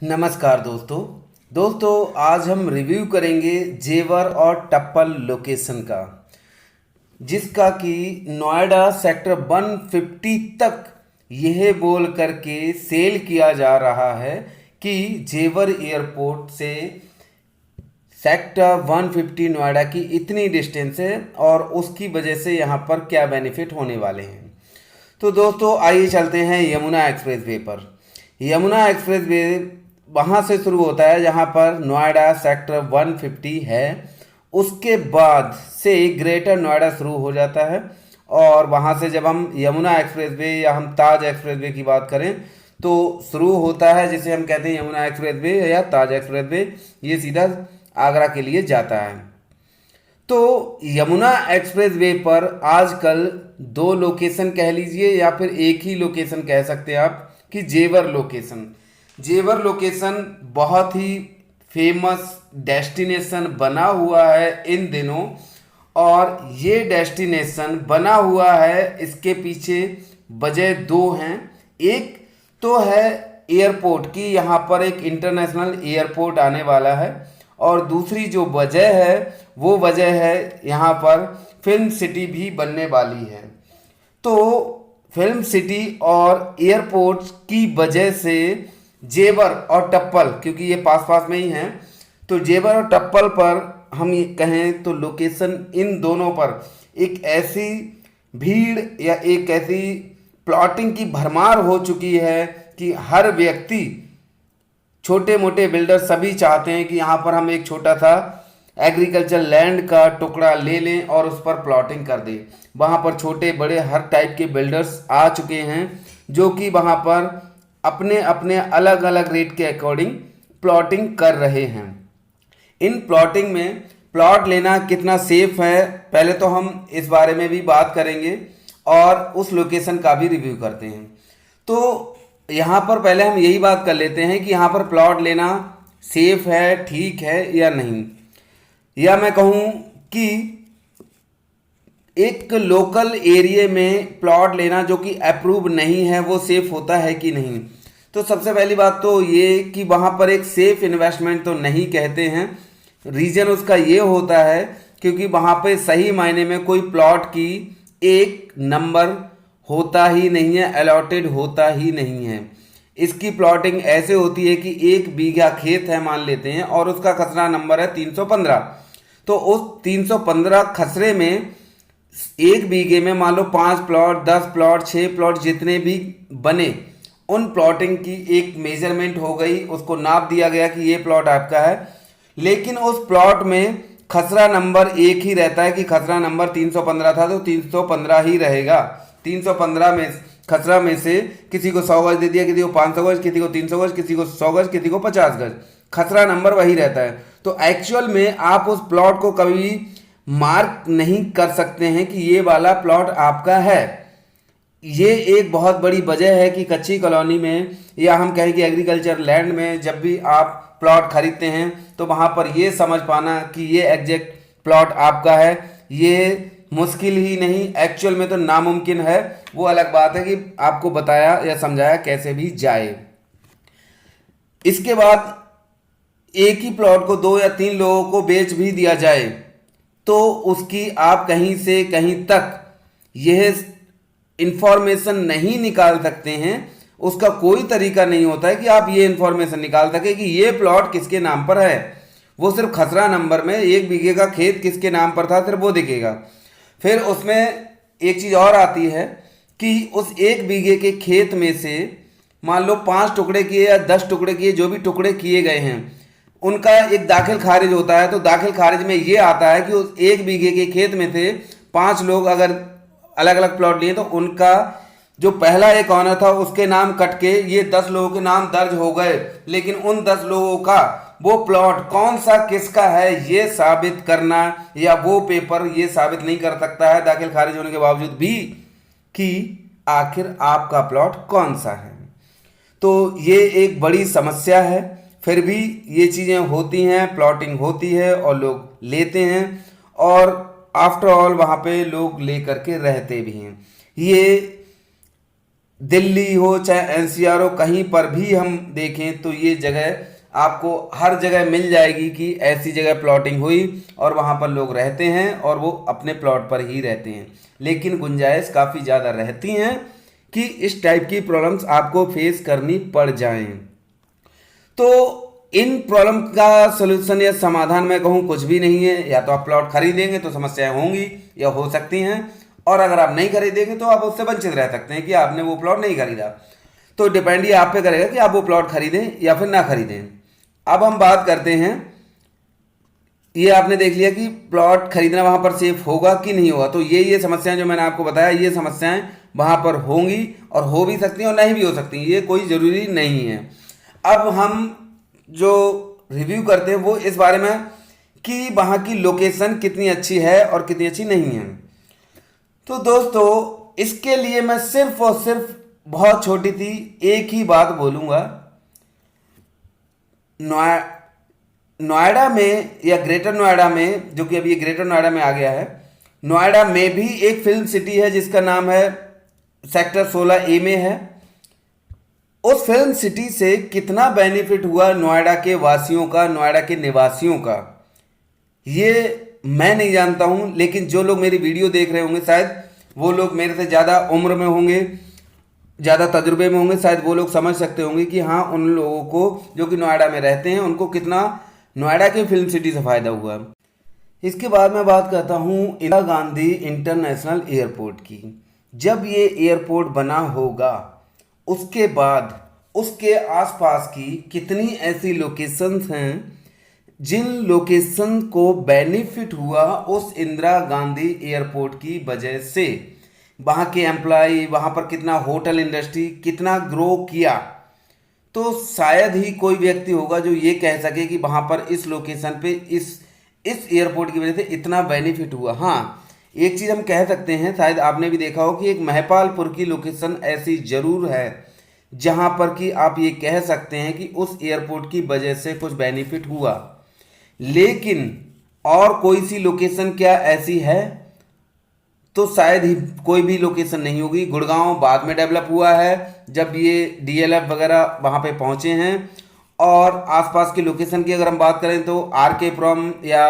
नमस्कार दोस्तों आज हम रिव्यू करेंगे जेवर और टप्पल लोकेशन का, जिसका कि नोएडा सेक्टर 150 तक यह बोल करके सेल किया जा रहा है कि जेवर एयरपोर्ट से सेक्टर 150 नोएडा की इतनी डिस्टेंस है और उसकी वजह से यहाँ पर क्या बेनिफिट होने वाले हैं। तो दोस्तों आइए चलते हैं यमुना एक्सप्रेस वे पर। यमुना एक्सप्रेस वे वहाँ से शुरू होता है जहाँ पर नोएडा सेक्टर 150 है, उसके बाद से ग्रेटर नोएडा शुरू हो जाता है और वहाँ से जब हम यमुना एक्सप्रेस वे या हम ताज एक्सप्रेस वे की बात करें तो शुरू होता है जिसे हम कहते हैं यमुना एक्सप्रेस वे या ताज एक्सप्रेस वे, ये सीधा आगरा के लिए जाता है। तो यमुना एक्सप्रेस वे पर आजकल दो लोकेशन कह लीजिए या फिर एक ही लोकेशन कह सकते हैं आप कि जेवर लोकेशन। जेवर लोकेशन बहुत ही फेमस डेस्टिनेशन बना हुआ है इन दिनों, और ये डेस्टिनेशन बना हुआ है, इसके पीछे वजह दो हैं। एक तो है एयरपोर्ट की, यहाँ पर एक इंटरनेशनल एयरपोर्ट आने वाला है, और दूसरी जो वजह है वो वजह है यहाँ पर फिल्म सिटी भी बनने वाली है। तो फिल्म सिटी और एयरपोर्ट की वजह से जेवर और टप्पल, क्योंकि ये पास पास में ही हैं, तो जेवर और टप्पल पर हम ये कहें तो लोकेशन इन दोनों पर एक ऐसी भीड़ या एक ऐसी प्लॉटिंग की भरमार हो चुकी है कि हर व्यक्ति, छोटे मोटे बिल्डर सभी चाहते हैं कि यहाँ पर हम एक छोटा सा एग्रीकल्चर लैंड का टुकड़ा ले लें और उस पर प्लॉटिंग कर दें। वहाँ पर छोटे बड़े हर टाइप के बिल्डर्स आ चुके हैं जो कि वहाँ पर अपने अपने अलग अलग रेट के अकॉर्डिंग प्लॉटिंग कर रहे हैं। इन प्लॉटिंग में प्लॉट लेना कितना सेफ है, पहले तो हम इस बारे में भी बात करेंगे और उस लोकेशन का भी रिव्यू करते हैं। तो यहाँ पर पहले हम यही बात कर लेते हैं कि यहाँ पर प्लॉट लेना सेफ है, ठीक है या नहीं, या मैं कहूँ कि एक लोकल एरिया में प्लॉट लेना जो कि अप्रूव नहीं है वो सेफ होता है कि नहीं। तो सबसे पहली बात तो ये कि वहाँ पर एक सेफ इन्वेस्टमेंट तो नहीं कहते हैं। रीज़न उसका ये होता है क्योंकि वहाँ पे सही मायने में कोई प्लॉट की एक नंबर होता ही नहीं है, अलॉटेड होता ही नहीं है। इसकी प्लॉटिंग ऐसे होती है कि 1 बीघा खेत है मान लेते हैं और उसका खसरा नंबर है 315। तो उस 315 खसरे में 1 बीघे में मान लो 5 प्लॉट, 10 प्लॉट, 6 प्लॉट जितने भी बने, उन प्लॉटिंग की एक मेजरमेंट हो गई, उसको नाप दिया गया कि ये प्लॉट आपका है। लेकिन उस प्लॉट में खसरा नंबर एक ही रहता है कि खसरा नंबर 315 था तो 315 ही रहेगा। 315 में खसरा में से किसी को 100 गज दे दिया, किसी को 500 गज, किसी को 300 गज, किसी को 100 गज, किसी को 50 गज, खसरा नंबर वही रहता है। तो एक्चुअल में आप उस प्लॉट को कभी मार्क नहीं कर सकते हैं कि ये वाला प्लॉट आपका है। ये एक बहुत बड़ी वजह है कि कच्ची कॉलोनी में या हम कहें कि एग्रीकल्चर लैंड में जब भी आप प्लॉट खरीदते हैं तो वहाँ पर ये समझ पाना कि ये एग्जैक्ट प्लॉट आपका है, ये मुश्किल ही नहीं, एक्चुअल में तो नामुमकिन है। वो अलग बात है कि आपको बताया या समझाया कैसे भी जाए। इसके बाद एक ही प्लॉट को 2 या 3 लोगों को बेच भी दिया जाए तो उसकी आप कहीं से कहीं तक यह इंफॉर्मेशन नहीं निकाल सकते हैं। उसका कोई तरीका नहीं होता है कि आप ये इंफॉर्मेशन निकाल सके कि ये प्लॉट किसके नाम पर है। वो सिर्फ खसरा नंबर में 1 बीघे का खेत किसके नाम पर था सिर्फ वो दिखेगा। फिर उसमें एक चीज़ और आती है कि उस 1 बीघे के खेत में से मान लो 5 टुकड़े किए या 10 टुकड़े किए, जो भी टुकड़े किए गए हैं उनका एक दाखिल खारिज होता है। तो दाखिल खारिज में ये आता है कि उस 1 बीघे के खेत में से 5 लोग अगर अलग अलग प्लॉट लिए तो उनका जो पहला एक ऑनर था उसके नाम कट के ये 10 लोगों के नाम दर्ज हो गए, लेकिन उन 10 लोगों का वो प्लॉट कौन सा किसका है ये साबित करना या वो पेपर ये साबित नहीं कर सकता है दाखिल खारिज होने के बावजूद भी कि आखिर आपका प्लॉट कौन सा है। तो ये एक बड़ी समस्या है। फिर भी ये चीज़ें होती हैं, प्लॉटिंग होती है और लोग लेते हैं और आफ्टर ऑल वहाँ पे लोग ले करके रहते भी हैं। ये दिल्ली हो चाहे एनसीआर हो, कहीं पर भी हम देखें तो ये जगह आपको हर जगह मिल जाएगी कि ऐसी जगह प्लॉटिंग हुई और वहाँ पर लोग रहते हैं और वो अपने प्लॉट पर ही रहते हैं। लेकिन गुंजाइश काफ़ी ज़्यादा रहती हैं कि इस टाइप की प्रॉब्लम्स आपको फेस करनी पड़ जाएं। तो इन प्रॉब्लम का सलूशन या समाधान मैं कहूँ कुछ भी नहीं है। या तो आप प्लॉट खरीदेंगे तो समस्याएं होंगी या हो सकती हैं, और अगर आप नहीं खरीदेंगे तो आप उससे वंचित रह सकते हैं कि आपने वो प्लॉट नहीं खरीदा। तो डिपेंड ये आप पे करेगा कि आप वो प्लॉट खरीदें या फिर ना खरीदें। अब हम बात करते हैं, ये आपने देख लिया कि प्लॉट खरीदना वहां पर सेफ होगा कि नहीं होगा। तो ये समस्याएं जो मैंने आपको बताया, ये समस्याएं वहां पर होंगी और हो भी सकती हैं और नहीं भी हो सकती हैं, ये कोई ज़रूरी नहीं है। अब हम जो रिव्यू करते हैं वो इस बारे में कि वहाँ की लोकेशन कितनी अच्छी है और कितनी अच्छी नहीं है। तो दोस्तों, इसके लिए मैं सिर्फ और सिर्फ बहुत छोटी सी एक ही बात बोलूँगा। नोएडा में या ग्रेटर नोएडा में, जो कि अभी ये ग्रेटर नोएडा में आ गया है, नोएडा में भी एक फिल्म सिटी है जिसका नाम है सेक्टर 16A में है। उस फिल्म सिटी से कितना बेनिफिट हुआ नोएडा के वासियों का, नोएडा के निवासियों का, ये मैं नहीं जानता हूं। लेकिन जो लोग मेरी वीडियो देख रहे होंगे, शायद वो लोग मेरे से ज़्यादा उम्र में होंगे, ज़्यादा तजुर्बे में होंगे, शायद वो लोग समझ सकते होंगे कि हाँ, उन लोगों को जो कि नोएडा में रहते हैं उनको कितना नोएडा की फिल्म सिटी से फ़ायदा हुआ। इसके बाद मैं बात करता हूँ इंदिरा गांधी इंटरनेशनल एयरपोर्ट की। जब ये एयरपोर्ट बना होगा उसके बाद उसके आसपास की कितनी ऐसी लोकेशंस हैं जिन लोकेशन को बेनिफिट हुआ उस इंदिरा गांधी एयरपोर्ट की वजह से। वहाँ के एम्प्लॉय, वहाँ पर कितना होटल इंडस्ट्री कितना ग्रो किया। तो शायद ही कोई व्यक्ति होगा जो ये कह सके कि वहाँ पर इस लोकेशन पे इस एयरपोर्ट की वजह से इतना बेनिफिट हुआ। हाँ, एक चीज़ हम कह सकते हैं, शायद आपने भी देखा हो कि एक महपालपुर की लोकेशन ऐसी ज़रूर है जहाँ पर कि आप ये कह सकते हैं कि उस एयरपोर्ट की वजह से कुछ बेनिफिट हुआ। लेकिन और कोई सी लोकेशन क्या ऐसी है? तो शायद ही कोई भी लोकेशन नहीं होगी। गुड़गांव बाद में डेवलप हुआ है जब ये डीएलएफ वगैरह वहाँ पे पहुँचे हैं। और आसपास की लोकेशन की अगर हम बात करें तो आरके पुरम या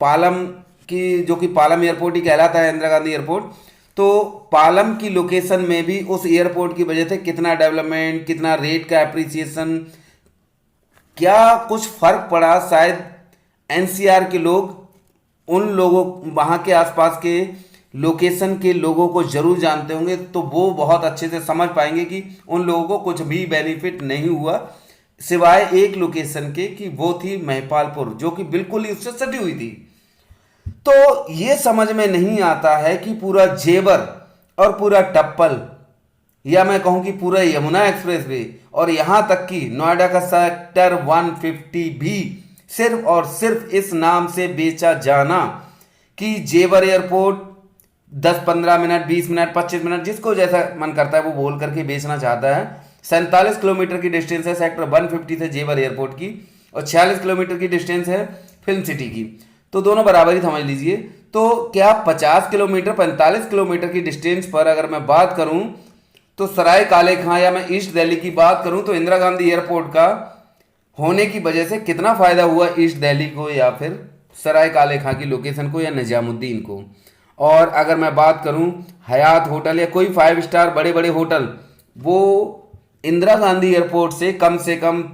पालम की, जो कि पालम एयरपोर्ट ही कहलाता है, इंदिरा गांधी एयरपोर्ट, तो पालम की लोकेशन में भी उस एयरपोर्ट की वजह से कितना डेवलपमेंट, कितना रेट का एप्रिसिएशन, क्या कुछ फर्क पड़ा। शायद एनसीआर के लोग उन लोगों, वहाँ के आसपास के लोकेशन के लोगों को जरूर जानते होंगे, तो वो बहुत अच्छे से समझ पाएंगे कि उन लोगों को कुछ भी बेनिफिट नहीं हुआ सिवाय एक लोकेशन के, कि वो थी महिपालपुर, जो कि बिल्कुल ही उससे सटी हुई थी। तो ये समझ में नहीं आता है कि पूरा जेवर और पूरा टप्पल, या मैं कहूं कि पूरा यमुना एक्सप्रेस वे और यहां तक कि नोएडा का सेक्टर 150 भी सिर्फ और सिर्फ इस नाम से बेचा जाना कि जेवर एयरपोर्ट 10-15 मिनट, 20 मिनट, 25 मिनट, जिसको जैसा मन करता है वो बोल करके बेचना चाहता है। 47 किलोमीटर की डिस्टेंस है सेक्टर 150 से जेवर एयरपोर्ट की, और 46 किलोमीटर की डिस्टेंस है फिल्म सिटी की। तो दोनों बराबर ही समझ लीजिए। तो क्या 50 किलोमीटर, 45 किलोमीटर की डिस्टेंस पर अगर मैं बात करूं तो सराय काले खां, या मैं ईस्ट दिल्ली की बात करूं तो इंदिरा गांधी एयरपोर्ट का होने की वजह से कितना फ़ायदा हुआ ईस्ट दिल्ली को, या फिर सराय काले खां की लोकेशन को, या निजामुद्दीन को। और अगर मैं बात करूं हयात होटल या कोई 5 स्टार बड़े बड़े होटल, वो इंदिरा गांधी एयरपोर्ट से कम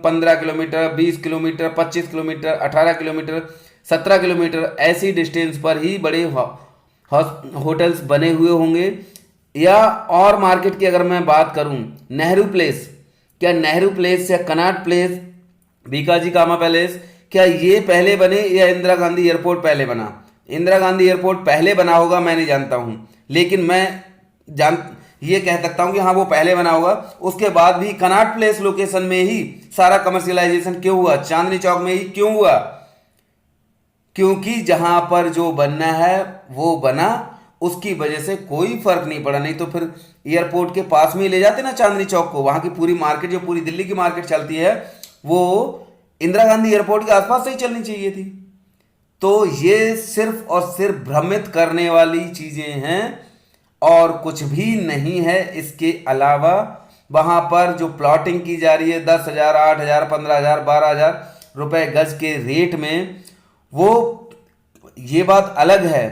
15 kilometre, 20 kilometre, 25 kilometre, 18 kilometre, 17 kilometre ऐसी डिस्टेंस पर ही बड़े होटल्स बने हुए होंगे। या और मार्केट की अगर मैं बात करूं, नेहरू प्लेस, क्या नेहरू प्लेस या कनॉट प्लेस, बीकाजी कामा पैलेस, क्या ये पहले बने या इंदिरा गांधी एयरपोर्ट पहले बना? इंदिरा गांधी एयरपोर्ट पहले बना होगा, मैं नहीं जानता हूं, लेकिन मैं ये कह सकता हूं कि हाँ वो पहले बना होगा। उसके बाद भी कनॉट प्लेस लोकेशन में ही सारा कमर्शियलाइजेशन क्यों हुआ, चांदनी चौक में ही क्यों हुआ? क्योंकि जहां पर जो बनना है वो बना, उसकी वजह से कोई फर्क नहीं पड़ा। नहीं तो फिर एयरपोर्ट के पास में ही ले जाते ना चांदनी चौक को, वहां की पूरी मार्केट, जो पूरी दिल्ली की मार्केट चलती है, वो इंदिरा गांधी एयरपोर्ट के आसपास से ही चलनी चाहिए थी। तो ये सिर्फ और सिर्फ भ्रमित करने वाली चीजें हैं। और कुछ भी नहीं है। इसके अलावा वहाँ पर जो प्लॉटिंग की जा रही है 10,000, 8,000, 15,000, 12,000 रुपए गज के रेट में, वो ये बात अलग है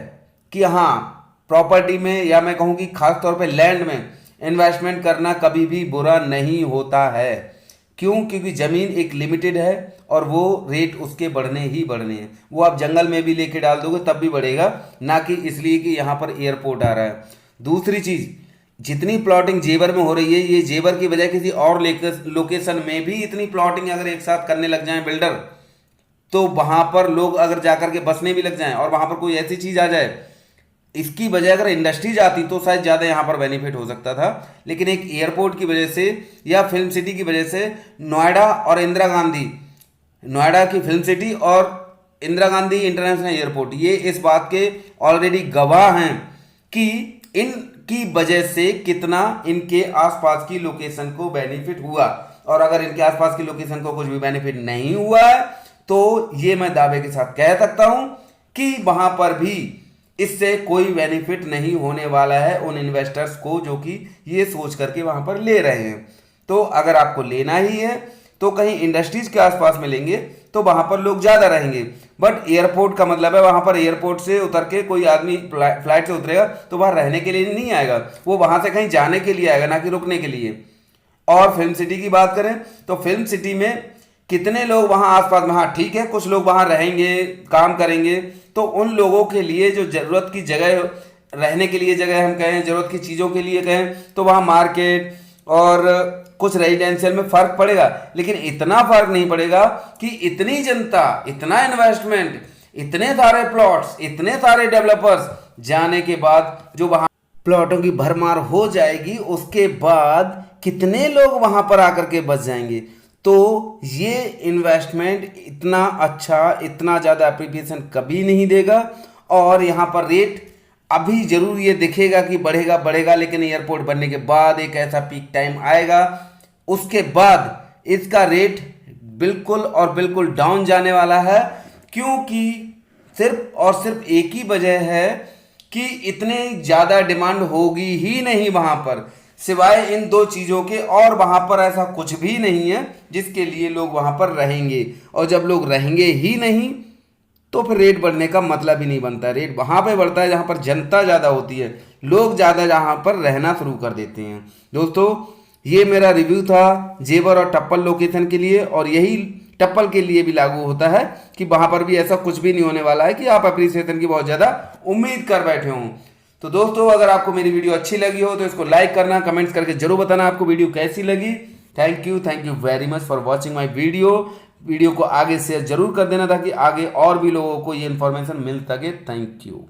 कि हाँ प्रॉपर्टी में, या मैं कहूँ कि खास तौर पे लैंड में इन्वेस्टमेंट करना कभी भी बुरा नहीं होता है। क्यों? क्योंकि ज़मीन एक लिमिटेड है और वो रेट उसके बढ़ने ही बढ़ने हैं। वो आप जंगल में भी लेके डाल दोगे तब भी बढ़ेगा, ना कि इसलिए कि यहाँ पर एयरपोर्ट आ रहा है। दूसरी चीज़, जितनी प्लॉटिंग जेवर में हो रही है, ये जेवर की बजाय किसी और लोकेशन में भी इतनी प्लॉटिंग अगर एक साथ करने लग जाए बिल्डर, तो वहाँ पर लोग अगर जाकर के बसने भी लग जाएं और वहाँ पर कोई ऐसी चीज़ आ जाए, इसकी वजह अगर इंडस्ट्री जाती तो शायद ज़्यादा यहाँ पर बेनिफिट हो सकता था। लेकिन एक एयरपोर्ट की वजह से या फिल्म सिटी की वजह से नोएडा और इंदिरा गांधी, नोएडा की फिल्म सिटी और इंदिरा गांधी इंटरनेशनल एयरपोर्ट, ये इस बात के ऑलरेडी गवाह हैं कि इनकी वजह से कितना इनके आसपास की लोकेशन को बेनिफिट हुआ। और अगर इनके आसपास की लोकेशन को कुछ भी बेनिफिट नहीं हुआ है तो ये मैं दावे के साथ कह सकता हूं कि वहां पर भी इससे कोई बेनिफिट नहीं होने वाला है उन इन्वेस्टर्स को जो कि ये सोच करके वहां पर ले रहे हैं। तो अगर आपको लेना ही है तो कहीं इंडस्ट्रीज के आसपास में लेंगे तो वहां पर लोग ज़्यादा रहेंगे। बट एयरपोर्ट का मतलब है वहां पर एयरपोर्ट से उतर के कोई आदमी फ्लाइट से उतरेगा तो वहां रहने के लिए नहीं आएगा, वो वहां से कहीं जाने के लिए आएगा, ना कि रुकने के लिए। और फिल्म सिटी की बात करें तो फिल्म सिटी में कितने लोग वहां आसपास में, हाँ ठीक है कुछ लोग वहां रहेंगे, काम करेंगे, तो उन लोगों के लिए जो जरूरत की जगह, रहने के लिए जगह हम कहें, जरूरत की चीज़ों के लिए कहें, तो वहाँ मार्केट और कुछ रेजिडेंशियल में फ़र्क पड़ेगा। लेकिन इतना फ़र्क नहीं पड़ेगा कि इतनी जनता, इतना इन्वेस्टमेंट, इतने सारे प्लॉट्स, इतने सारे डेवलपर्स जाने के बाद जो वहाँ प्लॉटों की भरमार हो जाएगी, उसके बाद कितने लोग वहाँ पर आकर के बस जाएंगे। तो ये इन्वेस्टमेंट इतना अच्छा, इतना ज़्यादा एप्रिसिएशन कभी नहीं देगा। और यहाँ पर रेट अभी जरूर ये दिखेगा कि बढ़ेगा बढ़ेगा, लेकिन एयरपोर्ट बनने के बाद एक ऐसा पीक टाइम आएगा, उसके बाद इसका रेट बिल्कुल और बिल्कुल डाउन जाने वाला है। क्योंकि सिर्फ और सिर्फ एक ही वजह है कि इतने ज़्यादा डिमांड होगी ही नहीं वहाँ पर, सिवाय इन दो चीज़ों के। और वहाँ पर ऐसा कुछ भी नहीं है जिसके लिए लोग वहाँ पर रहेंगे। और जब लोग रहेंगे ही नहीं तो फिर रेट बढ़ने का मतलब ही नहीं बनता। रेट वहाँ पे बढ़ता है जहाँ पर जनता ज़्यादा होती है, लोग ज़्यादा जहाँ पर रहना शुरू कर देते हैं। दोस्तों ये मेरा रिव्यू था जेवर और टप्पल लोकेशन के लिए, और यही टप्पल के लिए भी लागू होता है कि वहाँ पर भी ऐसा कुछ भी नहीं होने वाला है कि आप अप्रिसिएशन की बहुत ज़्यादा उम्मीद कर बैठे हों। तो दोस्तों अगर आपको मेरी वीडियो अच्छी लगी हो तो इसको लाइक करना, कमेंट्स करके जरूर बताना आपको वीडियो कैसी लगी। Thank you very much for watching my video को आगे शेयर जरूर कर देना ताकि आगे और भी लोगों को ये इन्फॉर्मेशन मिल सके। Thank you.